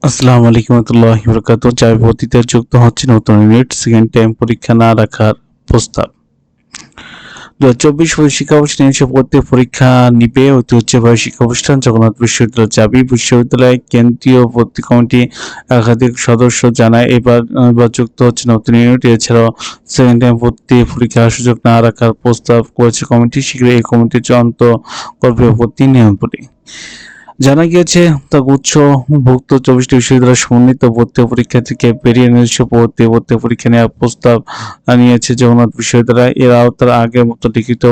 আসসালামু আলাইকুম ওয়া বারাকাতুহু। ভর্তিতে যুক্ত হচ্ছে নতুন ইউনিট সেকেন্ড টাইম পরীক্ষা না রাখার প্রস্তাব। 2024 শিক্ষাবর্ষে নিজস্ব পরীক্ষা নিবে ঐতিহ্যবাহী শিক্ষা প্রতিষ্ঠান জগন্নাথ বিশ্ববিদ্যালয় চাবি বিশ্ববিদ্যালয় কেন্দ্রীয় ভর্তি কমিটি একাধিক সদস্য জানায় এবার যুক্ত হচ্ছে নতুন ইউনিট। এছাড়াও সেকেন্ড টাইম ভর্তি পরীক্ষার সুযোগ না রাখার প্রস্তাব করেছে কমিটি। শীঘ্রই এই কমিটি চূড়ান্ত করবে ভর্তি নিয়মাবলী। জানা গিয়েছে তা গুচ্ছভুক্ত 24টি বিশ্ববিদ্যালয়ের সমন্বিত ভর্তি পরীক্ষা থেকে বেরিয়ে নিজস্ব ভর্তি পরীক্ষা নেওয়ার প্রস্তাব নিয়েছে জগন্নাথ বিশ্ববিদ্যালয়। এর আওতার আগের মতো লিখিত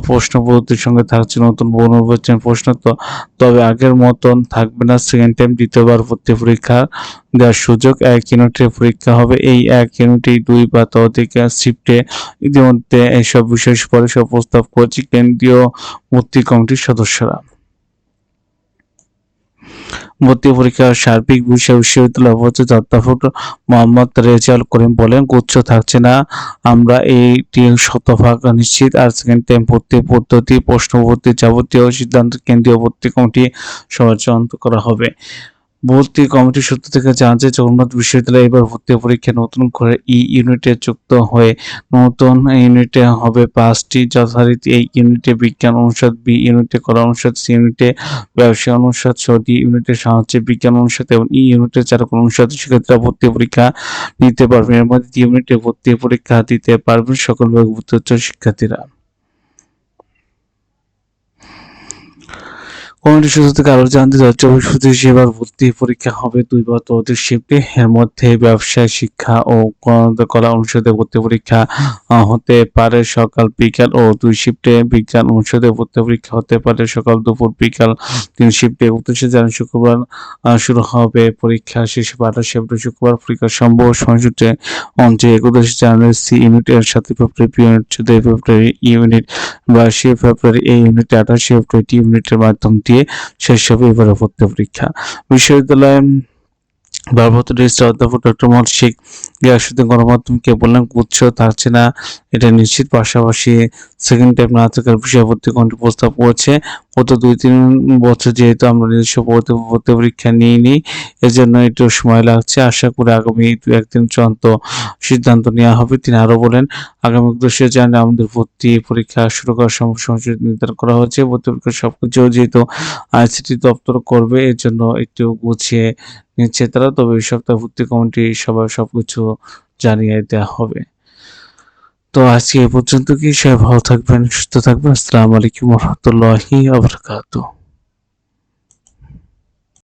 প্রশ্ন পদ্ধতির সঙ্গে থাকছে নতুন বহুনির্বাচনী প্রশ্ন। তবে আগের মতন থাকবে না সেকেন্ড টাইম দ্বিতীয়বার ভর্তি পরীক্ষা দেওয়ার সুযোগ। এক ইউনিটের পরীক্ষা হবে। এই এক ইউনিটেই 2 বা ততোধিক শিফটে। ইতিমধ্যে এসব বিষয় সুপারিশ ও প্রস্তাব করেছে কেন্দ্রীয় ভর্তি কমিটির সদস্যরা। ভর্তি পরীক্ষার সার্বিক বিষয়ে বিশ্ববিদ্যালয়ের উপাচার্য অধ্যাপক মোহাম্মদ রেজাউল করিম বলেন, গুচ্ছ থাকছে না, আমরা এইটি শতভাগ নিশ্চিত। আর সেকেন্ড টাইম ভর্তি পদ্ধতি, প্রশ্নপত্রের যাবতীয় সিদ্ধান্ত কেন্দ্রীয় ভর্তি কমিটি সভায় চূড়ান্ত করা হবে। ভর্তি কমিটির সূত্র থেকে জানা যায়, জগন্নাথ বিশ্ববিদ্যালয়ে এবার ভর্তি পরীক্ষায় নতুন করে ইউনিটে যুক্ত হয়ে নতুন ইউনিটে হবে 5টি যথারীতি। এই ইউনিটে বিজ্ঞান অনুষদ, বি ইউনিটে কলা অনুষদ, সি ইউনিটে ব্যবসায় অনুষদ সহ ডি ইউনিটে সামাজিক বিজ্ঞান অনুষদ এবং ই ইউনিটে চারুকলা অনুষদ শিক্ষার্থীরা ভর্তি পরীক্ষা নিতে পারবেন। এর মধ্যে ডি ইউনিটে ভর্তি পরীক্ষা দিতে পারবেন সকল বিভাগভুক্ত শিক্ষার্থীরা। কমিটি সূত্র থেকে আরও জানতে 2024-25 এবার ভর্তি পরীক্ষা হবে 2 বা ততোধিক শিফটে। এর মধ্যে ব্যবসায় শিক্ষা ও কলা অনুষদে ভর্তি পরীক্ষা হতে পারে সকাল বিকাল ও 2 শিফটে। বিজ্ঞান অনুষদে ভর্তি পরীক্ষা হতে পারে সকাল দুপুর বিকাল 3 শিফটে। 29 জানুয়ারি শুক্রবার শুরু হবে পরীক্ষা, শেষ হবে 28 এপ্রিল শুক্রবার। পরীক্ষার সম্ভাব্য সময়সূচি অনুযায়ী 31 জানুয়ারি সি ইউনিট এর 7 ফেব্রুয়ারি বি ইউনিট, 14 ফেব্রুয়ারি ই ইউনিট, 22 ফেব্রুয়ারি এ ইউনিটে, 28 ফেব্রুয়ারি ডি ইউনিটের মাধ্যম দিয়ে শেষ হবে এবারের ভর্তি পরীক্ষা। বিশ্ববিদ্যালয়ের ভারপ্রাপ্ত রেজিস্ট্রার অধ্যাপক ডক্টর মোহাম্মদ শেখ গিয়াসউদ্দিন গণমাধ্যমকে বললেন, গুচ্ছ থাকছে না এটা নিশ্চিত। পাশাপাশি সেকেন্ড টাইম না থাকার বিষয়ে ভর্তি কমিটি প্রস্তাব করেছে। গত 2-3 বছর যেহেতু আমরা নিজস্ব ভর্তি পরীক্ষা নিইনি, এজন্য একটু সময় লাগছে। আশা করি আগামী 2-1 দিন চূড়ান্ত সিদ্ধান্ত নেওয়া হবে। তিনি আরও বলেন, আগামী 21 জানুয়ারি আমাদের ভর্তি পরীক্ষা শুরু করার সময়সূচি নির্ধারণ করা হয়েছে। ভর্তি পরীক্ষার সবকিছু যেহেতু আইসিটি দপ্তর করবে, এর জন্য একটু গুছিয়ে নিচ্ছে তারা। তবে এই সপ্তাহে ভর্তি কমিটি সবাই সবকিছু জানিয়ে দেওয়া হবে। তো আজকে এ পর্যন্ত। সবাই ভালো থাকবেন, সুস্থ থাকবেন। আসসালামু আলাইকুম ওয়া রাহমাতুল্লাহি ওয়া বারাকাতুহু।